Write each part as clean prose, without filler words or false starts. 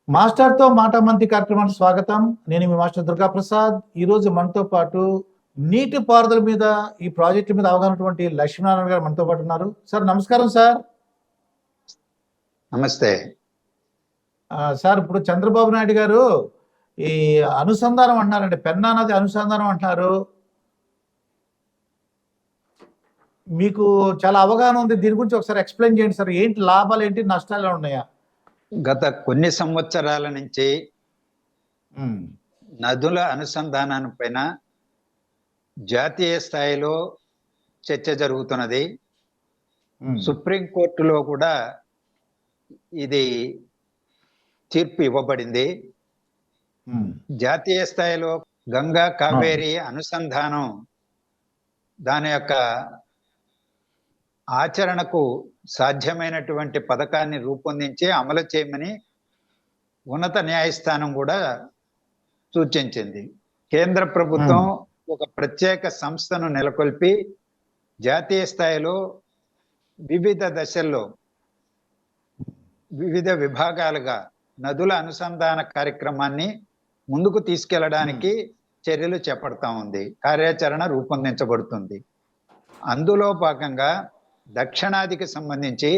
మాస్టర్తో మాట మంతి కార్యక్రమానికి స్వాగతం. నేను మీ మాస్టర్ దుర్గా ప్రసాద్. ఈరోజు మనతో పాటు నీటి పారుదల మీద ఈ ప్రాజెక్టు మీద అవగాహనటువంటి లక్ష్మీనారాయణ గారు మనతో పాటు ఉన్నారు. సార్ నమస్కారం సార్. నమస్తే సార్, ఇప్పుడు చంద్రబాబు నాయుడు గారు ఈ అనుసంధానం అంటున్నారండి, పెన్నా నది అనుసంధానం అంటున్నారు. మీకు చాలా అవగాహన ఉంది, దీని గురించి ఒకసారి ఎక్స్ప్లెయిన్ చేయండి సార్. ఏంటి లాభాలు, ఏంటి నష్టాలు ఉన్నాయా? గత కొన్ని సంవత్సరాల నుంచి నదుల అనుసంధానం పైన జాతీయ స్థాయిలో చర్చ జరుగుతున్నది. సుప్రీంకోర్టులో కూడా ఇది తీర్పు ఇవ్వబడింది. జాతీయ స్థాయిలో గంగా కావేరి అనుసంధానం దాని యొక్క ఆచరణకు సాధ్యమైనటువంటి పథకాన్ని రూపొందించి అమలు చేయమని ఉన్నత న్యాయస్థానం కూడా సూచించింది. కేంద్ర ప్రభుత్వం ఒక ప్రత్యేక సంస్థను నెలకొల్పి జాతీయ స్థాయిలో వివిధ దశల్లో వివిధ విభాగాలుగా నదుల అనుసంధాన కార్యక్రమాన్ని ముందుకు తీసుకెళ్లడానికి చర్యలు చేపడతా ఉంది, కార్యాచరణ రూపొందించబడుతుంది. అందులో భాగంగా దక్షిణాదికి సంబంధించి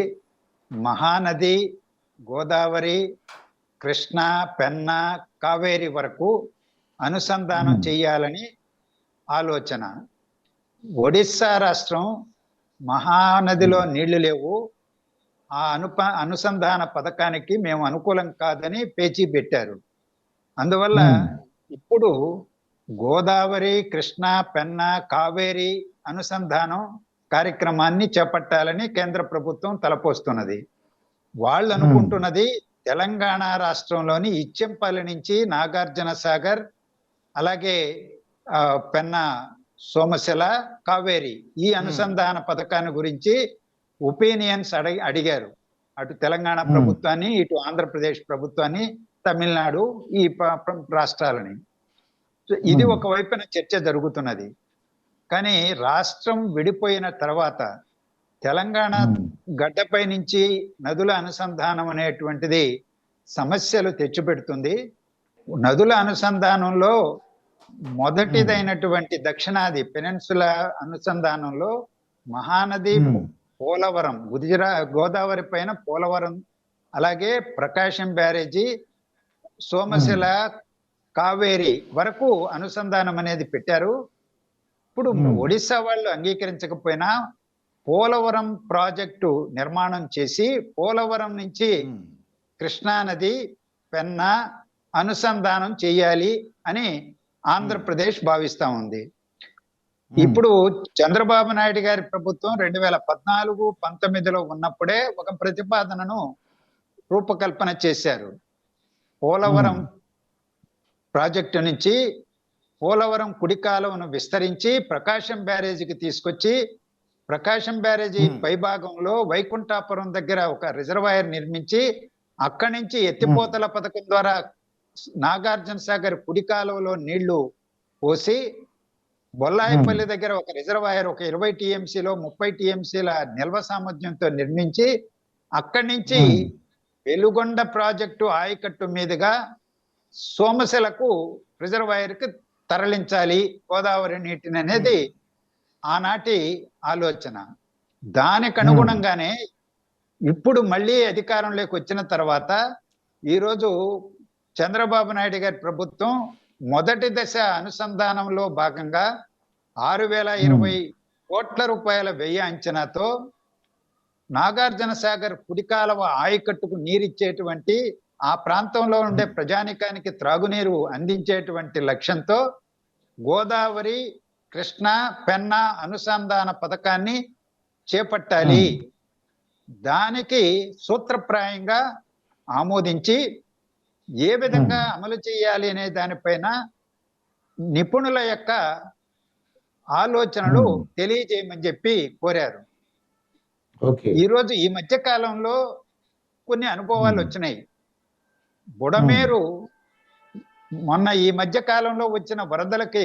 మహానది, గోదావరి, కృష్ణ, పెన్నా, కావేరి వరకు అనుసంధానం చేయాలని ఆలోచన. ఒడిస్సా రాష్ట్రం మహానదిలో నీళ్లు లేవు, ఆ అనుసంధాన పథకానికి మేము అనుకూలం కాదని పేచీ పెట్టారు. అందువల్ల ఇప్పుడు గోదావరి, కృష్ణ, పెన్నా, కావేరి అనుసంధానం కార్యక్రమాన్ని చేపట్టాలని కేంద్ర ప్రభుత్వం తలపోస్తున్నది. వాళ్ళు అనుకుంటున్నది తెలంగాణ రాష్ట్రంలోని ఇచ్చెంపల్లి నుంచి నాగార్జున సాగర్, అలాగే పెన్నా, సోమశిల, కావేరి ఈ అనుసంధాన పథకాన్ని గురించి ఒపీనియన్స్ అడిగారు. అటు తెలంగాణ ప్రభుత్వాన్ని, ఇటు ఆంధ్రప్రదేశ్ ప్రభుత్వాన్ని, తమిళనాడు ఈ రాష్ట్రాలని. ఇది ఒకవైపున చర్చ జరుగుతున్నది. కానీ రాష్ట్రం విడిపోయిన తర్వాత తెలంగాణ గడ్డపై నుంచి నదుల అనుసంధానం అనేటువంటిది సమస్యలు తెచ్చిపెడుతుంది. నదుల అనుసంధానంలో మొదటిదైనటువంటి దక్షిణాది పెనిన్సులా అనుసంధానంలో మహానది, పోలవరం, గోదావరి పైన పోలవరం, అలాగే ప్రకాశం బ్యారేజీ, సోమశిల, కావేరి వరకు అనుసంధానం అనేది పెట్టారు. ఇప్పుడు ఒడిశా వాళ్ళు అంగీకరించకపోయినా పోలవరం ప్రాజెక్టు నిర్మాణం చేసి పోలవరం నుంచి కృష్ణానది, పెన్నా అనుసంధానం చేయాలి అని ఆంధ్రప్రదేశ్ భావిస్తా ఉంది. ఇప్పుడు చంద్రబాబు నాయుడు గారి ప్రభుత్వం 2014-19లో ఉన్నప్పుడే ఒక ప్రతిపాదనను రూపకల్పన చేశారు. పోలవరం ప్రాజెక్టు నుంచి పోలవరం కుడి కాలువను విస్తరించి ప్రకాశం బ్యారేజీకి తీసుకొచ్చి, ప్రకాశం బ్యారేజీ పైభాగంలో వైకుంఠాపురం దగ్గర ఒక రిజర్వాయర్ నిర్మించి, అక్కడి నుంచి ఎత్తిపోతల పథకం ద్వారా నాగార్జున సాగర్ కుడి కాలువలో నీళ్లు పోసి, బొల్లాయిపల్లి దగ్గర ఒక రిజర్వాయర్ ఒక 20 టీఎంసీలో 30 టీఎంసీల నిల్వ సామర్థ్యంతో నిర్మించి, అక్కడి నుంచి వెలుగొండ ప్రాజెక్టు ఆయకట్టు మీదుగా సోమశిలకు రిజర్వాయర్కి తరలించాలి గోదావరి నీటిని అనేది ఆనాటి ఆలోచన. దానికి అనుగుణంగానే ఇప్పుడు మళ్ళీ అధికారంలోకి వచ్చిన తర్వాత ఈరోజు చంద్రబాబు నాయుడు గారి ప్రభుత్వం మొదటి దశ అనుసంధానంలో భాగంగా 6,020 కోట్ల రూపాయల వ్యయ అంచనాతో నాగార్జున సాగర్ కుడికాలవ ఆయకట్టుకు నీరిచ్చేటువంటి, ఆ ప్రాంతంలో ఉండే ప్రజానికానికి త్రాగునీరు అందించేటువంటి లక్ష్యంతో గోదావరి, కృష్ణ, పెన్నా అనుసంధాన పథకాన్ని చేపట్టాలి. దానికి సూత్రప్రాయంగా ఆమోదించి ఏ విధంగా అమలు చేయాలి అనే దానిపైన నిపుణుల యొక్క ఆలోచనలు తెలియజేయమని చెప్పి కోరారు. ఈరోజు ఈ మధ్య కాలంలో కొన్ని అనుభవాలు వచ్చినాయి. బుడమేరు మొన్న ఈ మధ్య కాలంలో వచ్చిన వరదలకి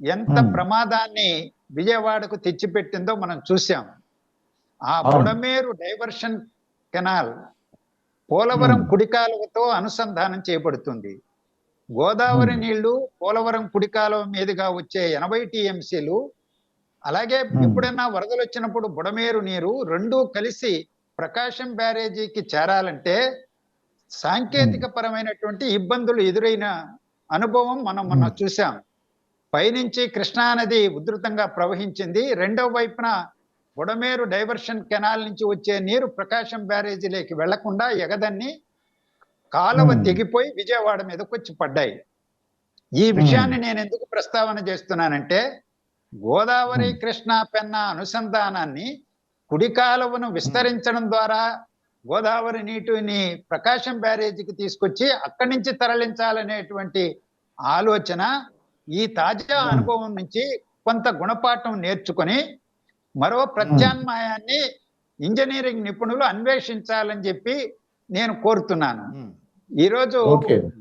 ఎంత ప్రమాదాన్ని విజయవాడకు తెచ్చిపెట్టిందో మనం చూసాం. ఆ బుడమేరు డైవర్షన్ కెనాల్ పోలవరం కుడి కాలువతో అనుసంధానం చేయబడుతుంది. గోదావరి నీళ్లు పోలవరం కుడి కాలువ మీదుగా వచ్చే 80 టీఎంసీలు, అలాగే ఎప్పుడైనా వరదలు వచ్చినప్పుడు బుడమేరు నీరు రెండూ కలిసి ప్రకాశం బ్యారేజీకి చేరాలంటే సాంకేతిక పరమైనటువంటి ఇబ్బందులు ఎదురైన అనుభవం మనం మొన్న చూసాం. పైనుంచి కృష్ణా నది ఉధృతంగా ప్రవహించింది, రెండవ వైపున బుడమేరు డైవర్షన్ కెనాల్ నుంచి వచ్చే నీరు ప్రకాశం బ్యారేజీలోకి వెళ్లకుండా ఎగదన్ని కాలువ తెగిపోయి విజయవాడ మీదకి వచ్చి పడ్డాయి. ఈ విషయాన్ని నేను ఎందుకు ప్రస్తావన చేస్తున్నానంటే, గోదావరి కృష్ణా పెన్నా అనుసంధానాన్ని కుడి కాలువను విస్తరించడం ద్వారా గోదావరి నీటిని ప్రకాశం బ్యారేజీకి తీసుకొచ్చి అక్కడి నుంచి తరలించాలనేటువంటి ఆలోచన ఈ తాజా అనుభవం నుంచి కొంత గుణపాఠం నేర్చుకొని మరో ప్రత్యామ్నాయాన్ని ఇంజనీరింగ్ నిపుణులు అన్వేషించాలని చెప్పి నేను కోరుతున్నాను. ఈరోజు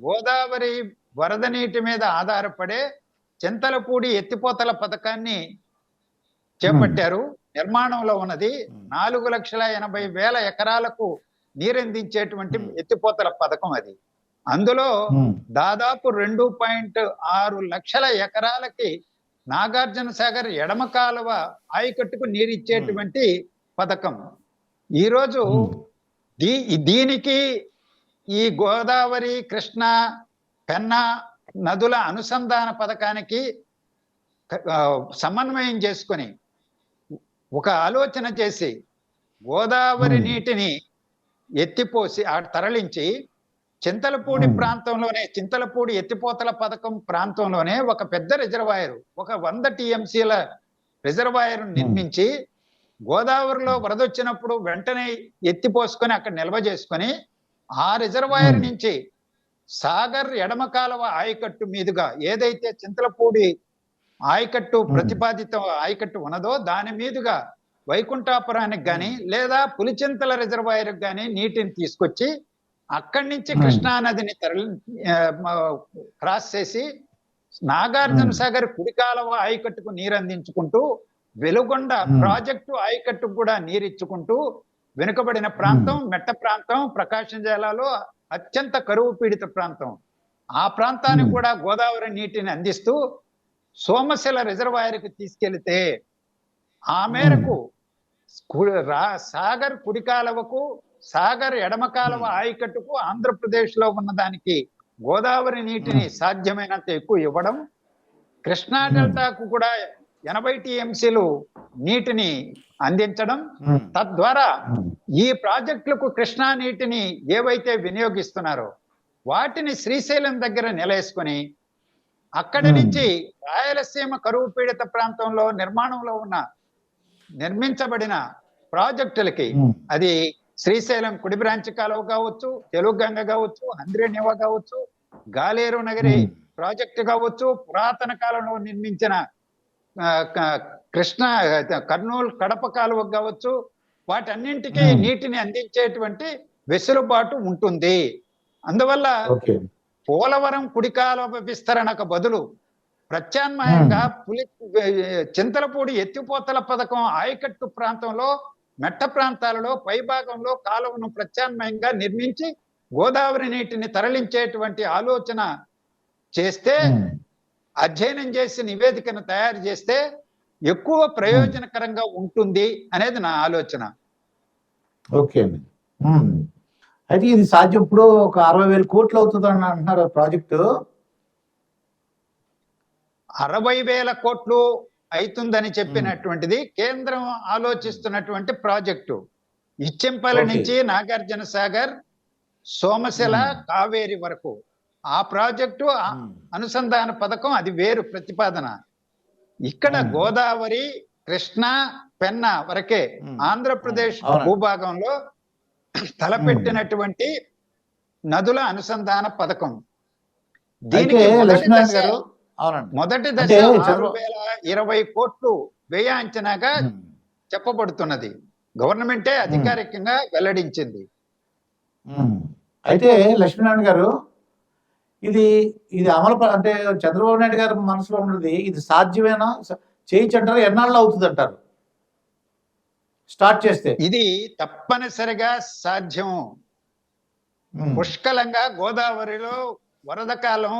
గోదావరి వరద నీటి మీద ఆధారపడే చింతలపూడి ఎత్తిపోతల పథకాన్ని చేపట్టారు. నిర్మాణంలో ఉన్నది 4,80,000 ఎకరాలకు నీరందించేటువంటి ఎత్తిపోతల పథకం అది. అందులో దాదాపు 2.6 లక్షల ఎకరాలకి నాగార్జున సాగర్ ఎడమ కాలువ ఆయకట్టుకు నీరిచ్చేటువంటి పథకం. ఈరోజు దీనికి ఈ గోదావరి కృష్ణా పెన్నా నదుల అనుసంధాన పథకానికి సమన్వయం చేసుకొని ఒక ఆలోచన చేసి గోదావరి నీటిని ఎత్తిపోసి తరలించి చింతలపూడి ప్రాంతంలోనే, చింతలపూడి ఎత్తిపోతల పథకం ప్రాంతంలోనే ఒక పెద్ద రిజర్వాయర్, ఒక 100 టీఎంసీల రిజర్వాయర్ నిర్మించి గోదావరిలో వరద వచ్చినప్పుడు వెంటనే ఎత్తిపోసుకొని అక్కడ నిల్వ చేసుకొని ఆ రిజర్వాయర్ నుంచి సాగర్ ఎడమ కాలువ ఆయకట్టు మీదుగా ఏదైతే చింతలపూడి ఆయకట్టు ప్రతిపాదిత ఆయకట్టు ఉన్నదో దాని మీదుగా వైకుంఠాపురానికి గాని లేదా పులిచింతల రిజర్వాయర్ గాని నీటిని తీసుకొచ్చి అక్కడి నుంచి కృష్ణా నదిని క్రాస్ చేసి నాగార్జున సాగర్ కుడి కాలువ ఆయకట్టుకు నీరు అందించుకుంటూ వెలుగొండ ప్రాజెక్టు ఆయకట్టుకు కూడా నీరిచ్చుకుంటూ వెనుకబడిన ప్రాంతం, మెట్ట ప్రాంతం, ప్రకాశం జిల్లాలో అత్యంత కరువు పీడిత ప్రాంతం, ఆ ప్రాంతానికి కూడా గోదావరి నీటిని అందిస్తూ సోమశిల రిజర్వాయర్కి తీసుకెళ్తే ఆ మేరకు సాగర్ కుడి కాలువకు, సాగర్ ఎడమ కాలువ ఆయకట్టుకు ఆంధ్రప్రదేశ్ లో ఉన్న దానికి గోదావరి నీటిని సాధ్యమైనంత ఎక్కువ ఇవ్వడం, కృష్ణా డెల్టాకు కూడా 80 టీఎంసీలు నీటిని అందించడం, తద్వారా ఈ ప్రాజెక్టులకు కృష్ణా నీటిని ఏవైతే వినియోగిస్తున్నారో వాటిని శ్రీశైలం దగ్గర నిలేసుకొని అక్కడి నుంచి రాయలసీమ కరువు పీడిత ప్రాంతంలో నిర్మాణంలో ఉన్న నిర్మించబడిన ప్రాజెక్టులకి, అది శ్రీశైలం కుడి బ్రాంచ్ కాలువ కావచ్చు, తెలుగు గంగ కావచ్చు, హంద్రేనివా కావచ్చు, గాలేరు నగరి ప్రాజెక్టు కావచ్చు, పురాతన కాలంలో నిర్మించిన కృష్ణా కర్నూలు కడప కాలువ కావచ్చు, వాటన్నింటికి నీటిని అందించేటువంటి వెసులుబాటు ఉంటుంది. అందువల్ల పోలవరం కుడి కాలువ విస్తరణకు బదులు ప్రత్యామ్నాయంగా చింతలపూడి ఎత్తిపోతల పథకం ఆయకట్టు ప్రాంతంలో, మెట్ట ప్రాంతాలలో పైభాగంలో కాలువను ప్రత్యామ్నాయంగా నిర్మించి గోదావరి నీటిని తరలించేటువంటి ఆలోచన చేస్తే, అధ్యయనం చేసి నివేదికను తయారు చేస్తే ఎక్కువ ప్రయోజనకరంగా ఉంటుంది అనేది నా ఆలోచన. ఓకే అండి. అయితే ఇది సాధ్యం ఇప్పుడు ఒక 60,000 కోట్లు అవుతుందని అంటున్నారు ప్రాజెక్టు. 60,000 కోట్లు అవుతుందని చెప్పినటువంటిది కేంద్రం ఆలోచిస్తున్నటువంటి ప్రాజెక్టు. ఇచ్చెంపల్లి నుంచి నాగార్జున సాగర్, సోమశిల, కావేరి వరకు ఆ ప్రాజెక్టు అనుసంధాన పథకం అది వేరు ప్రతిపాదన. ఇక్కడ గోదావరి కృష్ణా పెన్నా వరకే ఆంధ్రప్రదేశ్ భూభాగంలో తలపెట్టినటువంటి నదుల అనుసంధాన పథకం. దీనికి మొదటి దశ 6,020 కోట్లు వ్యయ అంచనాగా చెప్పబడుతున్నది. గవర్నమెంటే అధికారికంగా వెల్లడించింది. అయితే లక్ష్మీనారాయణ గారు, ఇది అమలు అంటే చంద్రబాబు నాయుడు గారి మనసులో ఉన్నది ఇది సాధ్యమేనా, చేయించంటారు, ఎన్నాళ్ళు అవుతుంది అంటారు స్టార్ట్ చేస్తే? ఇది తప్పనిసరిగా సాధ్యం. పుష్కలంగా గోదావరిలో వరద కాలం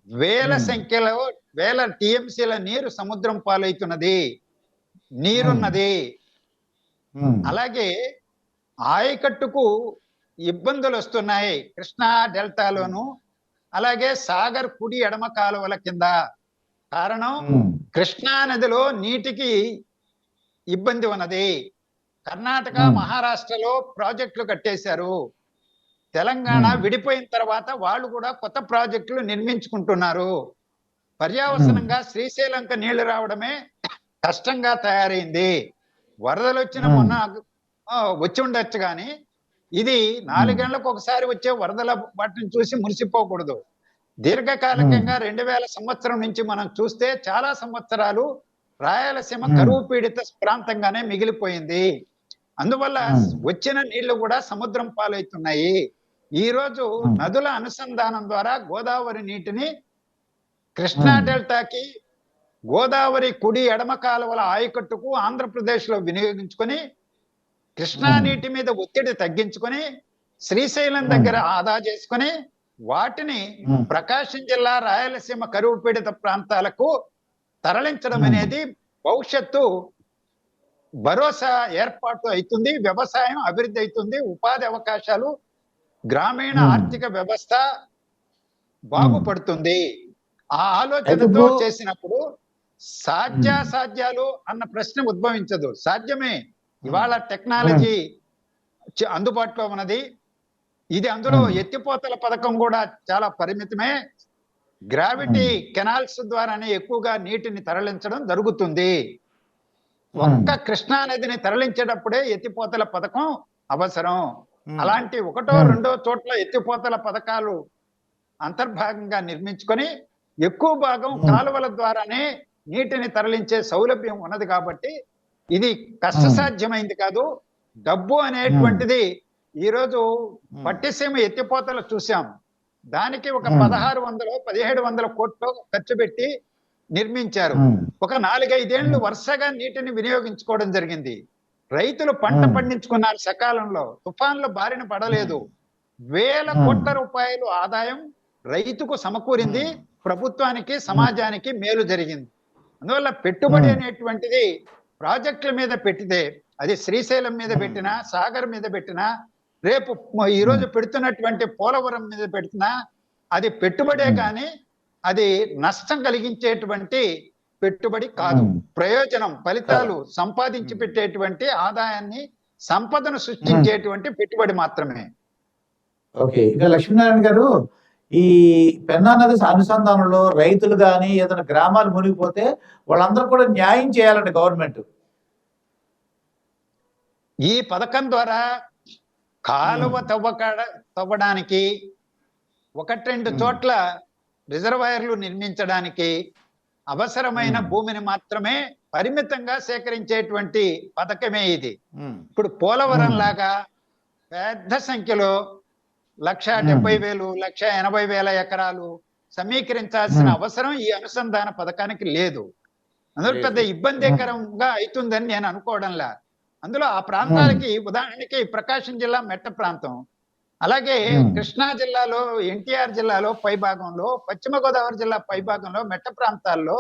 వేల సంఖ్యలో వేల టీఎంసీల నీరు సముద్రం పాలవుతున్నది, నీరున్నది. అలాగే ఆయకట్టుకు ఇబ్బందులు వస్తున్నాయి కృష్ణా డెల్టాలోను, అలాగే సాగర్ కుడి ఎడమ కాలువల కింద. కారణం కృష్ణా నదిలో నీటికి ఇబ్బంది ఉన్నది. కర్ణాటక మహారాష్ట్రలో ప్రాజెక్టులు కట్టేశారు. తెలంగాణ విడిపోయిన తర్వాత వాళ్ళు కూడా కొత్త ప్రాజెక్టులు నిర్మించుకుంటున్నారు. పర్యావసనంగా శ్రీశైలంక నీళ్లు రావడమే కష్టంగా తయారైంది. వరదలు వచ్చిన మొన్న వచ్చి ఉండొచ్చు కానీ ఇది 4 గంటలకు ఒకసారి వచ్చే వరదల వాటిని చూసి మురిసిపోకూడదు. దీర్ఘకాలికంగా 2000 సంవత్సరం నుంచి మనం చూస్తే చాలా సంవత్సరాలు రాయలసీమ కరువు పీడిత ప్రాంతంగానే మిగిలిపోయింది. అందువల్ల వచ్చిన నీళ్లు కూడా సముద్రం పాలవుతున్నాయి. ఈ రోజు నదుల అనుసంధానం ద్వారా గోదావరి నీటిని కృష్ణా డెల్టాకి, గోదావరి కుడి ఎడమ కాలువల ఆయకట్టుకు ఆంధ్రప్రదేశ్ లో వినియోగించుకొని కృష్ణా నీటి మీద ఒత్తిడి తగ్గించుకొని శ్రీశైలం దగ్గర ఆదా చేసుకొని వాటిని ప్రకాశం జిల్లా రాయలసీమ కరువు పీడిత ప్రాంతాలకు తరలించడం అనేది భవిష్యత్తు భరోసా ఏర్పాటు అవుతుంది, వ్యవసాయం అభివృద్ధి అవుతుంది, ఉపాధి అవకాశాలు, గ్రామీణ ఆర్థిక వ్యవస్థ బాగుపడుతుంది. ఆ ఆలోచనతో చేసినప్పుడు సాధ్యాసాధ్యాలు అన్న ప్రశ్న ఉద్భవించదు. సాధ్యమే. ఇవాళ టెక్నాలజీ అందుబాటులో ఉన్నది. ఇది అందులో ఎత్తిపోతల పథకం కూడా చాలా పరిమితమే. గ్రావిటీ కెనాల్స్ ద్వారానే ఎక్కువగా నీటిని తరలించడం జరుగుతుంది. ఒక్క కృష్ణా నదిని తరలించేటప్పుడే ఎత్తిపోతల పథకం అవసరం. అలాంటి 1, 2 చోట్ల ఎత్తిపోతల పథకాలు అంతర్భాగంగా నిర్మించుకొని ఎక్కువ భాగం కాలువల ద్వారానే నీటిని తరలించే సౌలభ్యం ఉన్నది కాబట్టి ఇది కష్టసాధ్యమైంది కాదు. డబ్బు అనేటువంటిది ఈ రోజు పట్టిసీమ ఎత్తిపోతలు చూసాం. దానికి ఒక 1600-1700 కోట్లు ఖర్చు పెట్టి నిర్మించారు. ఒక 4-5 ఏళ్లు వరుసగా నీటిని వినియోగించుకోవడం జరిగింది. రైతులు పంట పండించుకున్నారు సకాలంలో, తుఫాన్ల బారిన పడలేదు. వేల కోట్ల రూపాయలు ఆదాయం రైతుకు సమకూరింది. ప్రభుత్వానికి, సమాజానికి మేలు జరిగింది. అందువల్ల పెట్టుబడి అనేటువంటిది ప్రాజెక్టుల మీద పెట్టితే, అది శ్రీశైలం మీద పెట్టినా, సాగర్ మీద పెట్టినా, రేపు ఈ రోజు పెడుతున్నటువంటి పోలవరం మీద పెట్టినా అది పెట్టుబడే కానీ అది నష్టం కలిగించేటువంటి పెట్టుబడి కాదు. ప్రయోజనం, ఫలితాలు సంపాదించి పెట్టేటువంటి ఆదాయాన్ని, సంపదను సృష్టించేటువంటి పెట్టుబడి మాత్రమే. ఓకే, ఇక లక్ష్మీనారాయణ గారు, ఈ పెన్నా నది అనుసంధానంలో రైతులు కానీ ఏదైనా గ్రామాలు మునిగిపోతే వాళ్ళందరూ కూడా న్యాయం చేయాలండి గవర్నమెంట్. ఈ పథకం ద్వారా కాలువ తవ్వడానికి 1-2 చోట్ల రిజర్వాయర్లు నిర్మించడానికి అవసరమైన భూమిని మాత్రమే పరిమితంగా సేకరించేటువంటి పథకమే ఇది. ఇప్పుడు పోలవరం లాగా పెద్ద సంఖ్యలో 1,70,000, 1,80,000 ఎకరాలు సమీకరించాల్సిన అవసరం ఈ అనుసంధాన పథకానికి లేదు. అందులో పెద్ద ఇబ్బందికరంగా అవుతుందని నేను అనుకోవడంలా. అందులో ఆ ప్రాంతాలకి ఉదాహరణకి ప్రకాశం జిల్లా మెట్ట ప్రాంతం, అలాగే కృష్ణా జిల్లాలో, ఎన్టీఆర్ జిల్లాలో పైభాగంలో, పశ్చిమ గోదావరి జిల్లా పైభాగంలో మెట్ట ప్రాంతాల్లో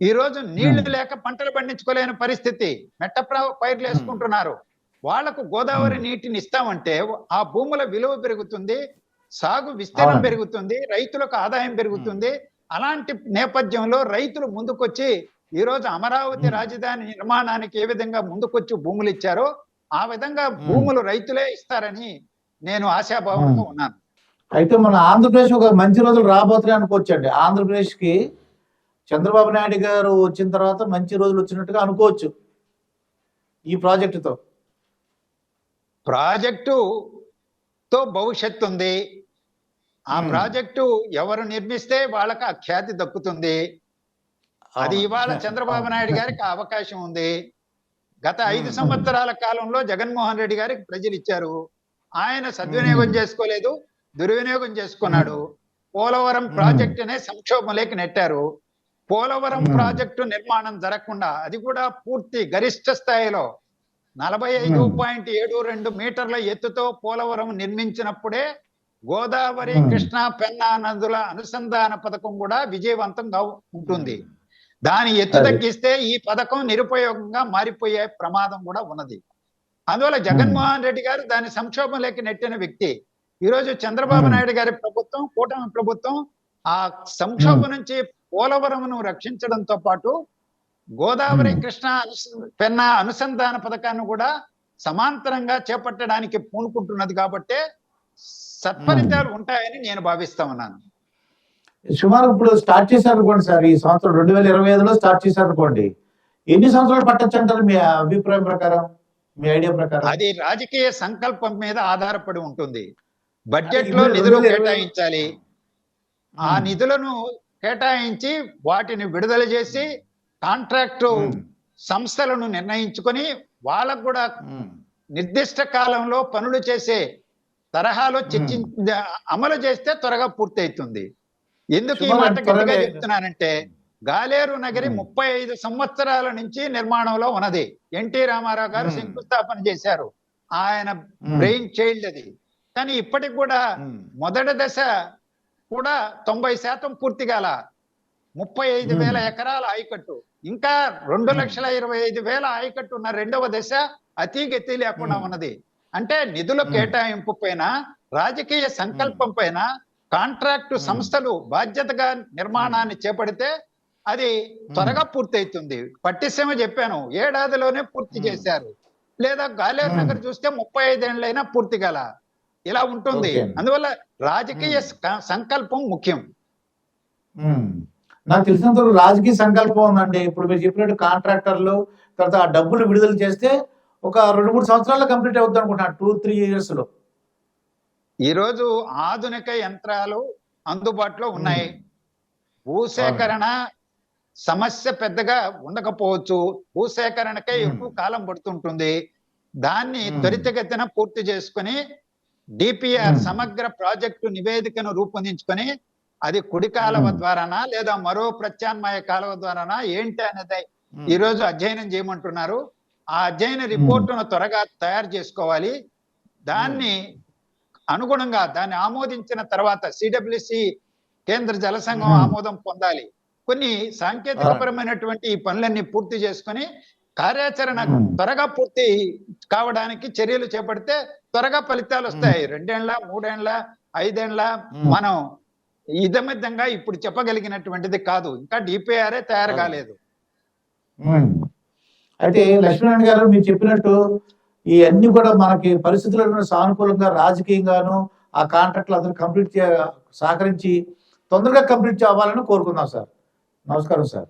ఈ రోజు నీళ్లు లేక పంటలు పండించుకోలేని పరిస్థితి. మెట్ట పైర్లు వేసుకుంటున్నారు. వాళ్లకు గోదావరి నీటిని ఇస్తామంటే ఆ భూముల విలువ పెరుగుతుంది, సాగు విస్తీర్ణం పెరుగుతుంది, రైతులకు ఆదాయం పెరుగుతుంది. అలాంటి నేపథ్యంలో రైతులు ముందుకొచ్చి ఈ రోజు అమరావతి రాజధాని నిర్మాణానికి ఏ విధంగా ముందుకొచ్చి భూములు ఇచ్చారో ఆ విధంగా భూములు రైతులే ఇస్తారని నేను ఆశాభావంతో ఉన్నాను. అయితే మన ఆంధ్రప్రదేశ్ ఒక మంచి రోజులు రాబోతున్నాయి అనుకోవచ్చండి. ఆంధ్రప్రదేశ్ కి చంద్రబాబు నాయుడు గారు వచ్చిన తర్వాత మంచి రోజులు వచ్చినట్టుగా అనుకోవచ్చు ఈ ప్రాజెక్టుతో. ప్రాజెక్టుతో భవిష్యత్తు ఉంది. ఆ ప్రాజెక్టు ఎవరు నిర్మిస్తే వాళ్ళకి ఆ ఖ్యాతి దక్కుతుంది. అది ఇవాళ చంద్రబాబు నాయుడు గారికి అవకాశం ఉంది. గత 5 సంవత్సరాల కాలంలో జగన్మోహన్ రెడ్డి గారికి ప్రజలు ఇచ్చారు. ఆయన సద్వినియోగం చేసుకోలేదు, దుర్వినియోగం చేసుకున్నాడు. పోలవరం ప్రాజెక్టునే సంక్షోభంలోకి నెట్టారు. పోలవరం ప్రాజెక్టు నిర్మాణం జరగకుండా, అది కూడా పూర్తి గరిష్ట స్థాయిలో 45.72 మీటర్ల ఎత్తుతో పోలవరం నిర్మించినప్పుడే గోదావరి, కృష్ణా, పెన్నా నదుల అనుసంధాన పథకం కూడా విజయవంతంగా ఉంటుంది. దాని ఎత్తు తగ్గిస్తే ఈ పథకం నిరుపయోగంగా మారిపోయే ప్రమాదం కూడా ఉన్నది. అందువల్ల జగన్మోహన్ రెడ్డి గారు దాని సంక్షోభంలోకి నెట్టిన వ్యక్తి. ఈరోజు చంద్రబాబు నాయుడు గారి ప్రభుత్వం, కూటమి ప్రభుత్వం ఆ సంక్షోభం నుంచి పోలవరంను రక్షించడంతో పాటు గోదావరి, కృష్ణా, పెన్నా అనుసంధాన పథకాన్ని కూడా సమాంతరంగా చేపట్టడానికి పూనుకుంటున్నది. కాబట్టి సత్ఫలితాలు ఉంటాయని నేను భావిస్తా ఉన్నాను. సుమారు ఇప్పుడు స్టార్ట్ చేశారు అనుకోండి సార్, ఈ సంవత్సరం 2025లో స్టార్ట్ చేశారు అనుకోండి, ఎన్ని సంవత్సరాలు పట్టొచ్చు అంటారు మీ అభిప్రాయం ప్రకారం, మీ ఐడియా ప్రకారం? అది రాజకీయ సంకల్పం మీద ఆధారపడి ఉంటుంది. బడ్జెట్ లో నిధులు కేటాయించాలి. ఆ నిధులను కేటాయించి వాటిని విడుదల చేసి కాంట్రాక్టు సంస్థలను నిర్ణయించుకొని వాళ్ళకు కూడా నిర్దిష్ట కాలంలో పనులు చేసే తరహాలో అమలు చేస్తే త్వరగా పూర్తవుతుంది. ఎందుకు ఈ మాట గట్టిగా చెప్తున్నానంటే, గాలేరు నగరి 35 సంవత్సరాల నుంచి నిర్మాణంలో ఉన్నది. ఎన్టీ రామారావు గారు శంకుస్థాపన చేశారు. ఆయన బ్రెయిన్ చైల్డ్ అది. కానీ ఇప్పటికి కూడా మొదటి దశ కూడా 90% పూర్తి కాల. 35,000 ఎకరాల ఆయకట్టు, ఇంకా 2,25,000 ఆయకట్టు ఉన్న రెండవ దశ అతిగతి లేకుండా ఉన్నది. అంటే నిధుల కేటాయింపు పైన, రాజకీయ సంకల్పం పైన కాంట్రాక్టు సంస్థలు బాధ్యతగా నిర్మాణాన్ని చేపడితే అది త్వరగా పూర్తవుతుంది. పట్టిసీమ చెప్పాను, ఏడాదిలోనే పూర్తి చేశారు. లేదా గాలేరు నగర్ చూస్తే 35 ఏళ్ళైనా పూర్తి గల ఇలా ఉంటుంది. అందువల్ల రాజకీయ సంకల్పం ముఖ్యం. నాకు తెలిసినంత రాజకీయ సంకల్పం ఉందండి. ఇప్పుడు మీరు చెప్పినట్టు కాంట్రాక్టర్లు తర్వాత ఆ డబ్బులు విడుదల చేస్తే ఒక 2-3 సంవత్సరాల్లో కంప్లీట్ అవుతుంది అనుకుంటున్నాను, 2-3 years లో. ఈరోజు ఆధునిక యంత్రాలు అందుబాటులో ఉన్నాయి. భూసేకరణ సమస్య పెద్దగా ఉండకపోవచ్చు. భూసేకరణకే ఎక్కువ కాలం పడుతుంటుంది. దాన్ని త్వరితగతిన పూర్తి చేసుకుని డిపిఆర్ సమగ్ర ప్రాజెక్టు నివేదికను రూపొందించుకొని అది కుడి కాలువ ద్వారానా లేదా మరో ప్రత్యామ్నాయ కాలువ ద్వారానా ఏంటి అనేది ఈరోజు అధ్యయనం చేయమంటున్నారు. ఆ అధ్యయన రిపోర్టును త్వరగా తయారు చేసుకోవాలి. దాన్ని అనుగుణంగా దాన్ని ఆమోదించిన తర్వాత సిడబ్ల్యూసి కేంద్ర జల సంఘం ఆమోదం పొందాలి. కొన్ని సాంకేతికపరమైనటువంటి ఈ పనులన్నీ పూర్తి చేసుకొని కార్యాచరణ త్వరగా పూర్తి కావడానికి చర్యలు చేపడితే త్వరగా ఫలితాలు వస్తాయి. 2 ఏళ్ల, 3 ఏళ్ల, 5 ఏళ్ల మనం ఇదమిద్దంగా ఇప్పుడు చెప్పగలిగినటువంటిది కాదు. ఇంకా డిపిఆర్ఏ తయారు కాలేదు. అయితే లక్ష్మీనారాయణ గారు మీరు చెప్పినట్టు ఈ అన్ని కూడా మనకి పరిస్థితులను సానుకూలంగా రాజకీయంగాను ఆ కాంట్రాక్ట్లు అందరూ కంప్లీట్ సహకరించి తొందరగా కంప్లీట్ అవ్వాలని కోరుకుందాం సార్. నమస్కారం సార్.